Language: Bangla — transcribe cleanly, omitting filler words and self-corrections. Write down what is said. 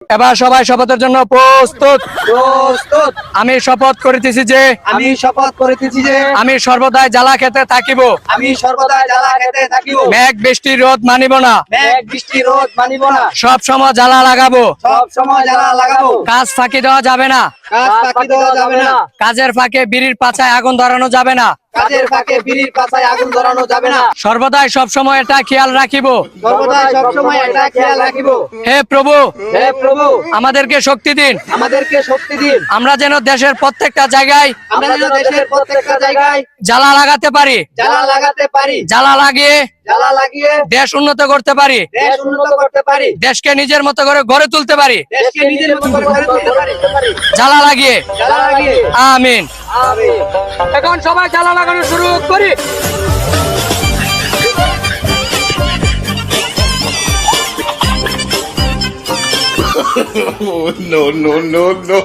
এবার সবাই শপথের জন্য প্রস্তুত। প্রস্তুত। আমি শপথ করিতেছি যে আমি শপথ করিতেছি যে আমি সর্বদাই জ্বালা খেতে থাকিব, আমি সর্বদা জ্বালা খেতে থাকিব, মেঘ বৃষ্টি রোদ মানিব না, মেঘ বৃষ্টি রোদ মানিব না, সব সময় জ্বালা লাগাবো, সব সময় জ্বালা লাগাবো, কাজ ফাঁকি দেওয়া যাবে না, কাজ ফাঁকি দেওয়া যাবে না, কাজের ফাঁকে বিড়ির পাছায় আগুন ধরানো যাবে না, কাজের ফাঁকে বিড়ির পাছায় আগুন ধরানো যাবে না, সর্বদাই সব সময় এটা খেয়াল রাখিব। সর্বদা সব সময় এটা খেয়াল রাখিব। হে প্রভু, হে প্রভু, আমাদেরকে শক্তি দিন, আমাদেরকে শক্তি দিন, আমরা যেন দেশের প্রত্যেকটা জায়গায় আমরা যেন দেশের প্রত্যেকটা জায়গায় জ্বালা লাগাতে পারি, জ্বালা লাগাতে পারি, জ্বালা লাগিয়ে জ্বালা লাগিয়ে দেশ উন্নত করতে পারি, দেশ উন্নত করতে পারি, দেশকে নিজের মতো করে গড়ে তুলতে পারি, দেশকে নিজের মতো করে গড়ে তুলতে পারি, জ্বালা লাগিয়ে। জ্বালা লাগিয়ে। আমিন। আমিন। এখন সবাই জ্বালা লাগানো শুরু করি। no, no, no, no.